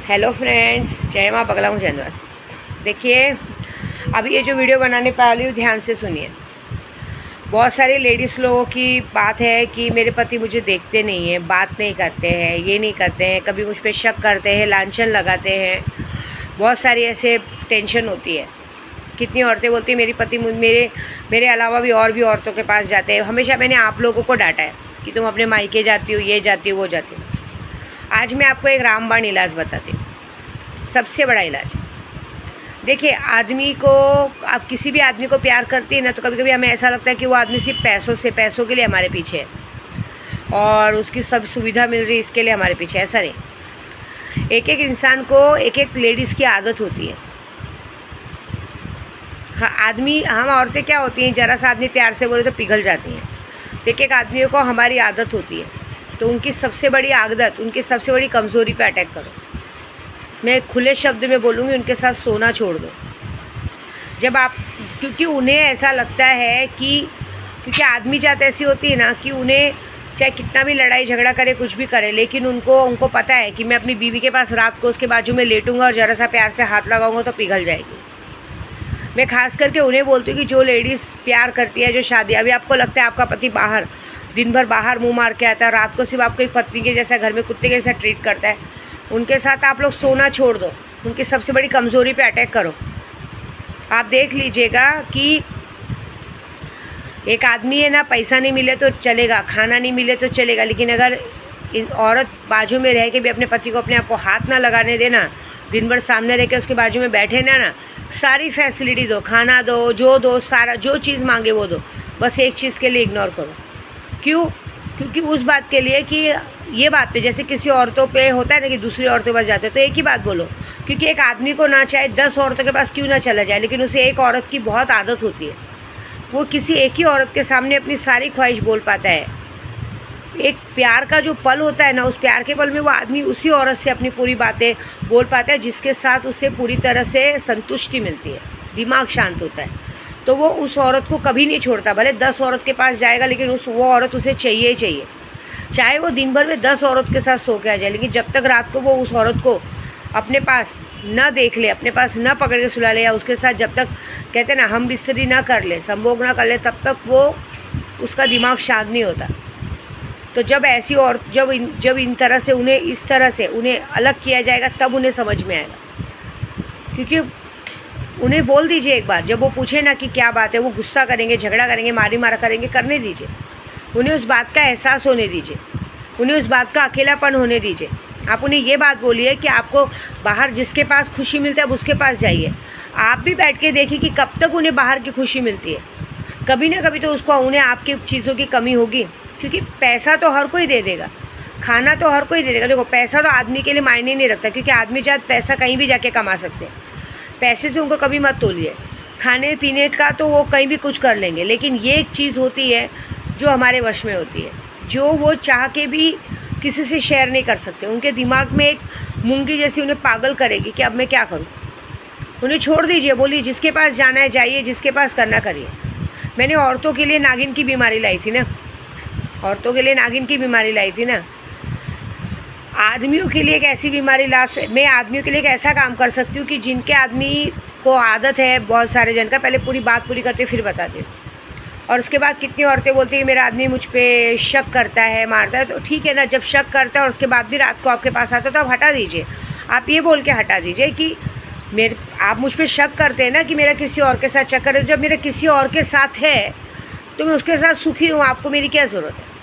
Hello friends, जय माँ बगला हूँ जनवास। देखिए, अभी ये जो वीडियो बनाने वाली हूँ ध्यान से सुनिए। बहुत सारी लेडीज़ लोगों की बात है कि मेरे पति मुझे देखते नहीं हैं, बात नहीं करते हैं, ये नहीं करते हैं, कभी मुझ पर शक करते हैं, लांछन लगाते हैं। बहुत सारी ऐसे टेंशन होती है। कितनी औरतें बोलती हैं मेरे पति मेरे अलावा भी औरतों के पास जाते हैं। हमेशा मैंने आप लोगों को डांटा है कि तुम अपने मायके जाती हो, ये जाती हो, वो जाती हो। आज मैं आपको एक रामबाण इलाज बताती हूँ, सबसे बड़ा इलाज। देखिए, आदमी को, आप किसी भी आदमी को प्यार करती है ना, तो कभी कभी हमें ऐसा लगता है कि वो आदमी सिर्फ पैसों के लिए हमारे पीछे है और उसकी सब सुविधा मिल रही है इसके लिए हमारे पीछे। ऐसा नहीं। एक एक इंसान को, एक एक लेडीज़ की आदत होती है। हाँ, हम औरतें क्या होती हैं, ज़रा सा आदमी प्यार से बोले तो पिघल जाती हैं। एक एक आदमियों को हमारी आदत होती है, तो उनकी सबसे बड़ी आदत, उनकी सबसे बड़ी कमज़ोरी पे अटैक करो। मैं खुले शब्द में बोलूँगी, उनके साथ सोना छोड़ दो। जब आप, क्योंकि उन्हें ऐसा लगता है कि, क्योंकि आदमी जात ऐसी होती है ना कि उन्हें चाहे कितना भी लड़ाई झगड़ा करे, कुछ भी करे, लेकिन उनको पता है कि मैं अपनी बीवी के पास रात को उसके बाजू में लेटूंगा और ज़रा सा प्यार से हाथ लगाऊंगा तो पिघल जाएगी। मैं खास करके उन्हें बोलती हूँ कि जो लेडीज़ प्यार करती है, जो शादी, अभी आपको लगता है आपका पति बाहर दिन भर बाहर मुंह मार के आता है, रात को सिर्फ आपको एक पत्नी के जैसा, घर में कुत्ते के जैसा ट्रीट करता है, उनके साथ आप लोग सोना छोड़ दो। उनकी सबसे बड़ी कमज़ोरी पे अटैक करो। आप देख लीजिएगा कि एक आदमी है ना, पैसा नहीं मिले तो चलेगा, खाना नहीं मिले तो चलेगा, लेकिन अगर औरत बाजू में रह के भी अपने पति को, अपने आप को हाथ ना लगाने देना, दिन भर सामने रह के उसके बाजू में बैठे ना, सारी फैसिलिटी दो, खाना दो, सारा जो चीज़ मांगे वो दो, बस एक चीज़ के लिए इग्नोर करो। क्यों? क्योंकि उस बात के लिए कि ये बात पे, जैसे किसी औरतों पे होता है ना कि दूसरी औरतों के पास जाते हैं, तो एक ही बात बोलो। क्योंकि एक आदमी को ना चाहे 10 औरतों के पास क्यों ना चला जाए, लेकिन उसे एक औरत की बहुत आदत होती है। वो किसी एक ही औरत के सामने अपनी सारी ख्वाहिश बोल पाता है। एक प्यार का जो पल होता है ना, उस प्यार के पल में वो आदमी उसी औरत से अपनी पूरी बातें बोल पाता है, जिसके साथ उसे पूरी तरह से संतुष्टि मिलती है, दिमाग शांत होता है। तो वो उस औरत को कभी नहीं छोड़ता। भले 10 औरत के पास जाएगा, लेकिन वो औरत उसे चाहिए ही चाहिए। चाहे वो दिन भर में 10 औरत के साथ सो के आ जाए, लेकिन जब तक रात को वो उस औरत को अपने पास न देख ले, अपने पास न पकड़ के सुला ले, या उसके साथ जब तक, कहते हैं ना, हम बिस्तरी ना कर ले, संभोग ना कर ले, तब तक वो, उसका दिमाग शांत नहीं होता। तो जब ऐसी और जब इन तरह से उन्हें, इस तरह से उन्हें अलग किया जाएगा, तब उन्हें समझ में आएगा। क्योंकि उन्हें बोल दीजिए एक बार, जब वो पूछे ना कि क्या बात है, वो गुस्सा करेंगे, झगड़ा करेंगे, मारा करेंगे, करने दीजिए। उन्हें उस बात का एहसास होने दीजिए, उन्हें उस बात का अकेलापन होने दीजिए। आप उन्हें ये बात बोलिए कि आपको बाहर जिसके पास खुशी मिलता है, अब उसके पास जाइए। आप भी बैठ के देखिए कि कब तक उन्हें बाहर की खुशी मिलती है। कभी ना कभी तो उन्हें आपकी चीज़ों की कमी होगी। क्योंकि पैसा तो हर कोई दे देगा, खाना तो हर कोई दे देगा। देखो, पैसा तो आदमी के लिए मायने नहीं रखता, क्योंकि आदमी चाहे पैसा कहीं भी जाके कमा सकते हैं। पैसे से उनको कभी मत तोलिए। खाने पीने का तो वो कहीं भी कुछ कर लेंगे, लेकिन ये एक चीज़ होती है जो हमारे वश में होती है, जो वो चाह के भी किसी से शेयर नहीं कर सकते। उनके दिमाग में एक मूंगी जैसी उन्हें पागल करेगी कि अब मैं क्या करूं। उन्हें छोड़ दीजिए, बोलिए जिसके पास जाना है जाइए, जिसके पास करना करिए। मैंने औरतों के लिए नागिन की बीमारी लाई थी ना, औरतों के लिए नागिन की बीमारी लाई थी ना। आदमियों के लिए एक ऐसी बीमारी मैं आदमियों के लिए एक ऐसा काम कर सकती हूँ कि जिनके आदमी को आदत है बहुत सारे जन का, पहले पूरी बात पूरी करते फिर बताती हूँ। और उसके बाद कितनी औरतें बोलती हैं कि मेरा आदमी मुझ पे शक करता है, मारता है। तो ठीक है ना, जब शक करता है और उसके बाद भी रात को आपके पास आता है, तो आप हटा दीजिए। आप ये बोल के हटा दीजिए कि आप मुझ पर शक करते हैं ना कि मेरा किसी और के साथ चक्कर है। जब मेरा किसी और के साथ है तो मैं उसके साथ सुखी हूँ, आपको मेरी क्या ज़रूरत है।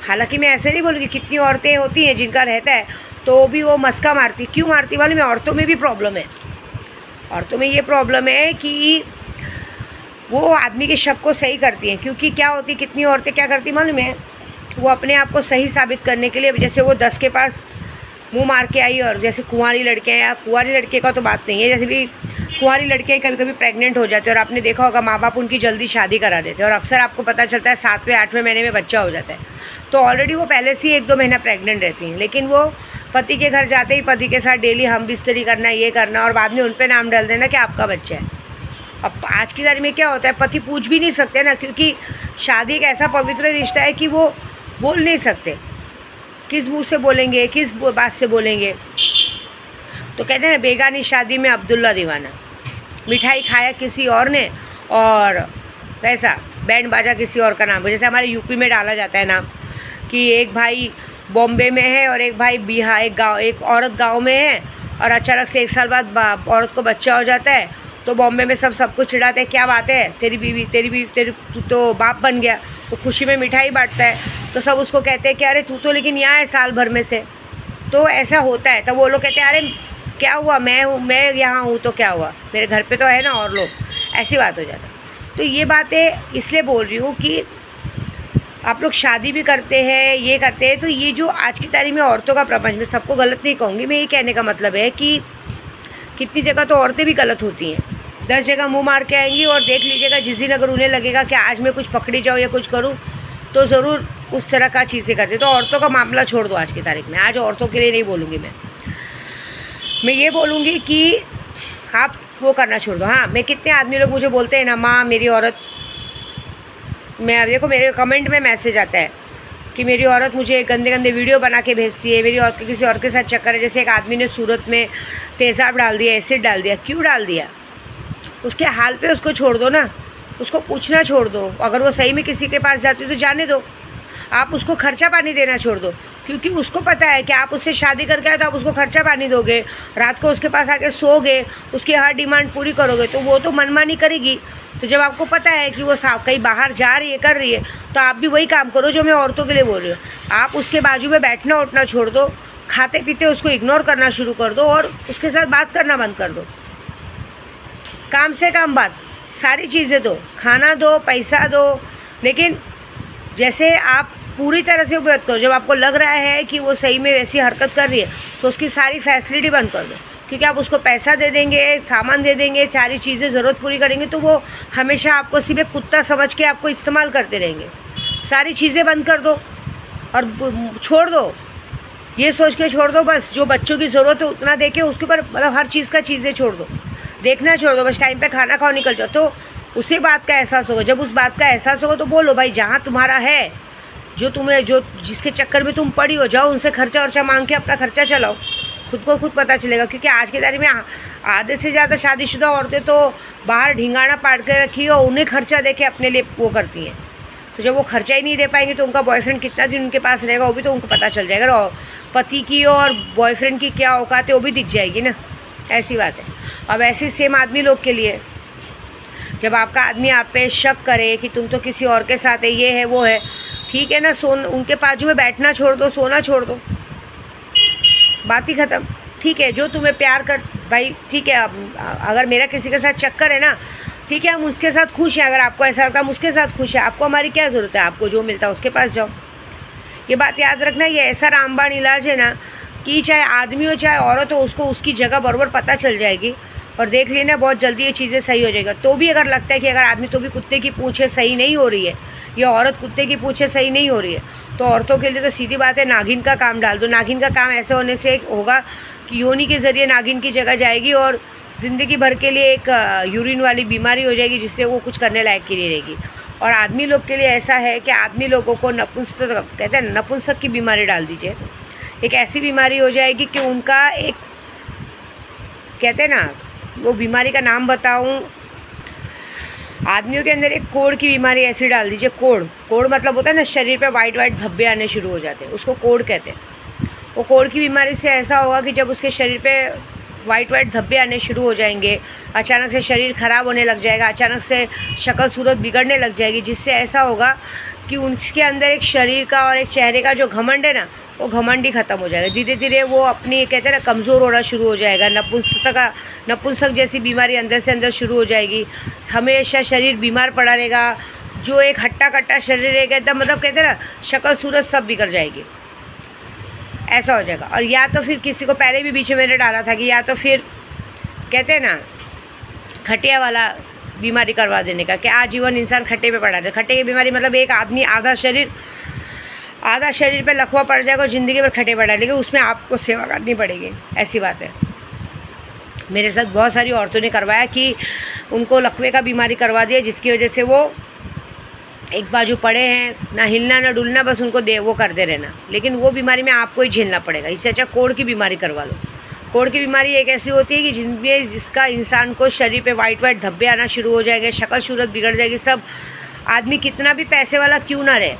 हालांकि मैं ऐसे नहीं बोलूँगी, कितनी औरतें होती हैं जिनका रहता है तो भी वो मस्का मारती। क्यों मारती वाली में, औरतों में भी प्रॉब्लम है। औरतों में ये प्रॉब्लम है कि वो आदमी के शक को सही करती हैं। क्योंकि क्या होती, कितनी औरतें क्या करती मालूम है, वो अपने आप को सही साबित करने के लिए, जैसे वो 10 के पास मुंह मार के आई, और जैसे कुंवारी लड़कियाँ, या कुंवारी लड़के का तो बात नहीं है, जैसे भी कुंवारी लड़कियाँ कभी कभी प्रेग्नेंट हो जाती है, और आपने देखा होगा माँ बाप उनकी जल्दी शादी करा देते हैं, और अक्सर आपको पता चलता है 7वें 8वें महीने में बच्चा हो जाता है। तो ऑलरेडी वो पहले से ही 1-2 महीना प्रेग्नेंट रहती हैं, लेकिन वो पति के घर जाते ही पति के साथ डेली हम बिस्तरी करना, ये करना, और बाद में उन पर नाम डाल देना कि आपका बच्चा है। अब आज की तारीख में क्या होता है, पति पूछ भी नहीं सकते ना, क्योंकि शादी एक ऐसा पवित्र रिश्ता है कि वो बोल नहीं सकते। किस मुँह से बोलेंगे, किस बात से बोलेंगे। तो कहते हैं ना, बेगानी शादी में अब्दुल्ला दीवाना। मिठाई खाया किसी और ने और वैसा बैंड बाजा किसी और का नाम। जैसे हमारे यूपी में डाला जाता है नाम कि एक भाई बॉम्बे में है और एक भाई बिहार, एक औरत गांव में है और अचानक से 1 साल बाद औरत को बच्चा हो जाता है, तो बॉम्बे में सब कुछ चिढ़ाते हैं, क्या बात है, तेरी तू तो बाप बन गया। तो खुशी में मिठाई बांटता है, तो सब उसको कहते हैं कि अरे तू तो लेकिन यहाँ है साल भर में से। तो ऐसा होता है, तब वो लोग कहते हैं अरे क्या हुआ, मैं यहाँ हूँ तो क्या हुआ, मेरे घर पे तो है ना और लोग, ऐसी बात हो जाता है। तो ये बातें इसलिए बोल रही हूँ कि आप लोग शादी भी करते हैं, ये करते हैं, तो ये जो आज की तारीख में औरतों का प्रपंच, मैं सबको गलत नहीं कहूँगी, मैं ये कहने का मतलब है कि कितनी जगह तो औरतें भी गलत होती हैं, 10 जगह मुंह मार के आएंगी और देख लीजिएगा जिस दिन अगर उन्हें लगेगा कि आज मैं कुछ पकड़ी जाऊँ या कुछ करूँ तो ज़रूर उस तरह का चीज़ें करते। तो औरतों का मामला छोड़ दो आज की तारीख में, आज औरतों के लिए नहीं बोलूँगी मैं ये बोलूँगी कि आप वो करना छोड़ दो। हाँ, मैं कितने आदमी लोग मुझे बोलते हैं ना, माँ मेरी औरत, मैं देखो मेरे कमेंट में मैसेज आता है कि मेरी औरत मुझे गंदे गंदे वीडियो बना के भेजती है, मेरी औरत के किसी और के साथ चक्कर है। जैसे एक आदमी ने सूरत में तेज़ाब डाल दिया, एसिड डाल दिया, क्यों डाल दिया, उसके हाल पे उसको छोड़ दो ना, उसको पूछना छोड़ दो। अगर वो सही में किसी के पास जाती है तो जाने दो, आप उसको खर्चा पानी देना छोड़ दो, क्योंकि उसको पता है कि आप उससे शादी करके आए तो आप उसको खर्चा पानी दोगे, रात को उसके पास आके सोगे, उसकी हर डिमांड पूरी करोगे, तो वो तो मनमानी करेगी। तो जब आपको पता है कि वो कहीं बाहर जा रही है, कर रही है, तो आप भी वही काम करो जो मैं औरतों के लिए बोल रही हूँ। आप उसके बाजू में बैठना उठना छोड़ दो, खाते पीते उसको इग्नोर करना शुरू कर दो और उसके साथ बात करना बंद कर दो। काम से काम बात, सारी चीज़ें दो, खाना दो, पैसा दो, लेकिन जैसे आप पूरी तरह से उपयोग करो। जब आपको लग रहा है कि वो सही में वैसी हरकत कर रही है तो उसकी सारी फैसिलिटी बंद कर दो, क्योंकि आप उसको पैसा दे देंगे, सामान दे देंगे, सारी चीज़ें ज़रूरत पूरी करेंगे तो वो हमेशा आपको सिर्फ एक कुत्ता समझ के आपको इस्तेमाल करते रहेंगे। सारी चीज़ें बंद कर दो और छोड़ दो, ये सोच के छोड़ दो बस जो बच्चों की ज़रूरत है उतना दे के उसके ऊपर, मतलब हर चीज़ का चीज़ें छोड़ दो, देखना छोड़ दो, बस टाइम पे खाना खाओ, निकल जाओ। तो उसी बात का एहसास होगा। जब उस बात का एहसास होगा तो बोलो भाई, जहाँ तुम्हारा है, जो जिसके चक्कर में तुम पड़ी हो, जाओ उनसे खर्चा वर्चा मांग के अपना खर्चा चलाओ, खुद को खुद पता चलेगा। क्योंकि आज की तारीख में आधे से ज़्यादा शादीशुदा औरतें तो बाहर ढिंगाना पाट के रखी और उन्हें खर्चा दे के अपने लिए वो करती हैं। तो जब वो खर्चा ही नहीं दे पाएंगे तो उनका बॉयफ्रेंड कितना दिन उनके पास रहेगा वो भी तो उनको पता चल जाएगा। और पति की और बॉयफ्रेंड की क्या औकात है वो भी दिख जाएगी ना, ऐसी बात है। अब ऐसी सेम आदमी लोग के लिए, जब आपका आदमी आप पे शक करे कि तुम तो किसी और के साथ है, ये है वो है, ठीक है ना, उनके बाजू में बैठना छोड़ दो, सोना छोड़ दो, बात ही ख़त्म। ठीक है, जो तुम्हें प्यार कर भाई, ठीक है, अगर मेरा किसी के साथ चक्कर है ना, ठीक है, हम उसके साथ खुश हैं। अगर आपको ऐसा लगता है हम उसके साथ खुश हैं, आपको हमारी क्या ज़रूरत है, आपको जो मिलता है उसके पास जाओ। ये बात याद रखना, ये ऐसा रामबाण इलाज है ना कि चाहे आदमी हो चाहे औरत हो, उसको उसकी जगह बराबर पता चल जाएगी और देख लेना बहुत जल्दी ये चीज़ें सही हो जाएगा। तो भी अगर लगता है कि अगर आदमी तो भी कुत्ते की पूँछें सही नहीं हो रही है या औरत कुत्ते की पूँछें सही नहीं हो रही है, तो औरतों के लिए तो सीधी बात है, नागिन का काम डाल दो। नागिन का काम ऐसे होने से होगा कि योनि के ज़रिए नागिन की जगह जाएगी और ज़िंदगी भर के लिए एक यूरिन वाली बीमारी हो जाएगी जिससे वो कुछ करने लायक की नहीं रहेगी। और आदमी लोग के लिए ऐसा है कि आदमी लोगों को नपुंसक कहते हैं, नपुंसक की बीमारी डाल दीजिए। एक ऐसी बीमारी हो जाएगी कि उनका एक, कहते हैं ना, वो बीमारी का नाम बताऊं, आदमियों के अंदर एक कोढ़ की बीमारी ऐसी डाल दीजिए। कोढ़ मतलब होता है ना, शरीर पे वाइट वाइट धब्बे आने शुरू हो जाते हैं, उसको कोढ़ कहते हैं। वो कोढ़ की बीमारी से ऐसा होगा कि जब उसके शरीर पे वाइट वाइट धब्बे आने शुरू हो जाएंगे, अचानक से शरीर ख़राब होने लग जाएगा, अचानक से शक्ल सूरत बिगड़ने लग जाएगी, जिससे ऐसा होगा कि उसके अंदर एक शरीर का और एक चेहरे का जो घमंड है ना, वो घमंड ही ख़त्म हो जाएगा। धीरे धीरे वो अपनी, कहते हैं ना, कमज़ोर होना शुरू हो जाएगा। नपुंसक जैसी बीमारी अंदर से अंदर शुरू हो जाएगी। हमेशा शरीर बीमार पड़ा रहेगा, जो एक हट्टा कट्टा शरीर रहेगा एकदम, मतलब कहते हैं ना, शक्ल सूरत सब बिगड़ जाएगी, ऐसा हो जाएगा। और या तो फिर किसी को पहले भी बीच में मैंने डाला था कि या तो फिर कहते हैं ना, खटिया वाला बीमारी करवा देने का, कि आजीवन इंसान खट्टे पे पड़ा है। खट्टे की बीमारी मतलब एक आदमी आधा शरीर पे लकवा पड़ जाएगा और ज़िंदगी भर खट्टे पड़ा है, लेकिन उसमें आपको सेवा करनी पड़ेगी, ऐसी बात है। मेरे साथ बहुत सारी औरतों ने करवाया कि उनको लकवे का बीमारी करवा दिया, जिसकी वजह से वो एक बाजू पड़े हैं, ना हिलना ना डुलना, बस उनको वो करते रहना, लेकिन वो बीमारी में आपको ही झेलना पड़ेगा। इससे अच्छा कोढ़ की बीमारी करवा लो। कोढ़ की बीमारी एक ऐसी होती है कि जिनमें जिसका इंसान को शरीर पे वाइट वाइट धब्बे आना शुरू हो जाएंगे, शक्ल सूरत बिगड़ जाएगी। सब आदमी कितना भी पैसे वाला क्यों ना रहे,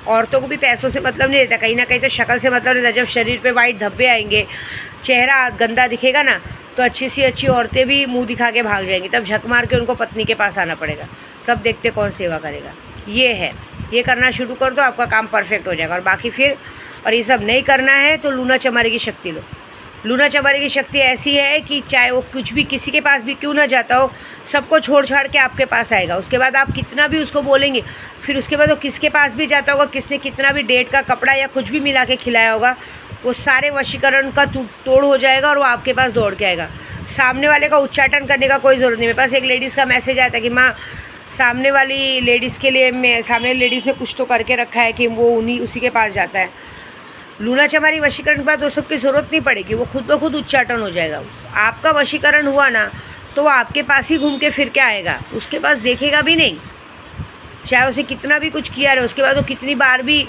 औरतों को भी पैसों से मतलब नहीं रहता, कहीं ना कहीं तो शक्ल से मतलब रहता। जब शरीर पे वाइट धब्बे आएंगे, चेहरा गंदा दिखेगा ना, तो अच्छी सी अच्छी औरतें भी मुंह दिखा के भाग जाएंगी। तब झक मार के उनको पत्नी के पास आना पड़ेगा, तब देखते कौन सेवा करेगा। ये है, ये करना शुरू कर दो, आपका काम परफेक्ट हो जाएगा। और बाकी फिर और ये सब नहीं करना है तो लूना चमारी की शक्ति लो। लूना चमारी की शक्ति ऐसी है कि चाहे वो कुछ भी किसी के पास भी क्यों ना जाता हो, सबको छोड़ छाड़ के आपके पास आएगा। उसके बाद आप कितना भी उसको बोलेंगे, फिर उसके बाद वो किसके पास भी जाता होगा, किसने कितना भी डेट का कपड़ा या कुछ भी मिला के खिलाया होगा, वो सारे वशीकरण का तोड़ हो जाएगा और वो आपके पास दौड़ के आएगा। सामने वाले का उच्चाटन करने का कोई ज़रूरत नहीं। मेरे पास एक लेडीज़ का मैसेज आया था कि माँ, सामने वाली लेडीज़ के लिए मैं सामने लेडीज़ ने कुछ तो करके रखा है कि वो उसी के पास जाता है। लूना चमारी वशीकरण के बाद वो सब की ज़रूरत नहीं पड़ेगी, वो खुद ब खुद उच्चाटन हो जाएगा। आपका वशीकरण हुआ ना तो वो आपके पास ही घूम के फिर के आएगा, उसके पास देखेगा भी नहीं। चाहे उसे कितना भी कुछ किया रहे, उसके बाद वो कितनी बार भी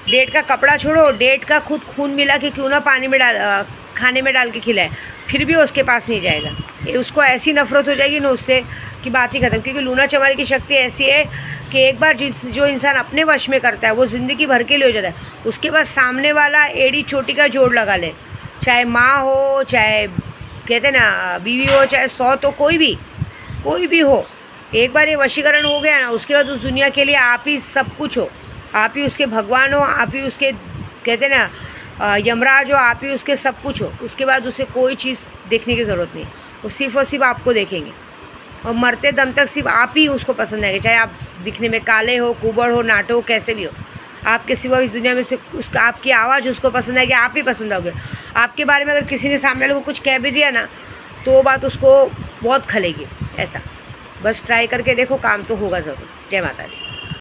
डेट का कपड़ा छोड़ो, डेट का खुद खून मिला के क्यों ना पानी में खाने में डाल के खिलाए, फिर भी उसके पास नहीं जाएगा। ये उसको ऐसी नफरत हो जाएगी ना उससे कि बात ही खत्म। क्योंकि लूना चमारी की शक्ति ऐसी है कि एक बार जो इंसान अपने वश में करता है वो ज़िंदगी भर के लिए हो जाता है। उसके बाद सामने वाला एड़ी चोटी का जोड़ लगा ले, चाहे माँ हो, चाहे कहते ना बीवी हो, चाहे सौत हो, कोई भी हो। एक बार ये वशीकरण हो गया ना, उसके बाद उस दुनिया के लिए आप ही सब कुछ हो। आप ही उसके भगवान हो, आप ही उसके कहते ना यमराज हो, आप ही उसके सब कुछ हो। उसके बाद उसे कोई चीज़ देखने की ज़रूरत नहीं, वो सिर्फ और सिर्फ आपको देखेंगे और मरते दम तक सिर्फ आप ही उसको पसंद आएंगे। चाहे आप दिखने में काले हो, कुबड़ हो, नाटो हो, कैसे भी हो, आपके सिवा इस दुनिया में से उसका आपकी आवाज़ उसको पसंद आएगी, आप ही पसंद आओगे। आपके बारे में अगर किसी ने सामने वाले को कुछ कह भी दिया ना, तो वो बात उसको बहुत खलेगी। ऐसा बस ट्राई करके देखो, काम तो होगा ज़रूर। जय माता दी।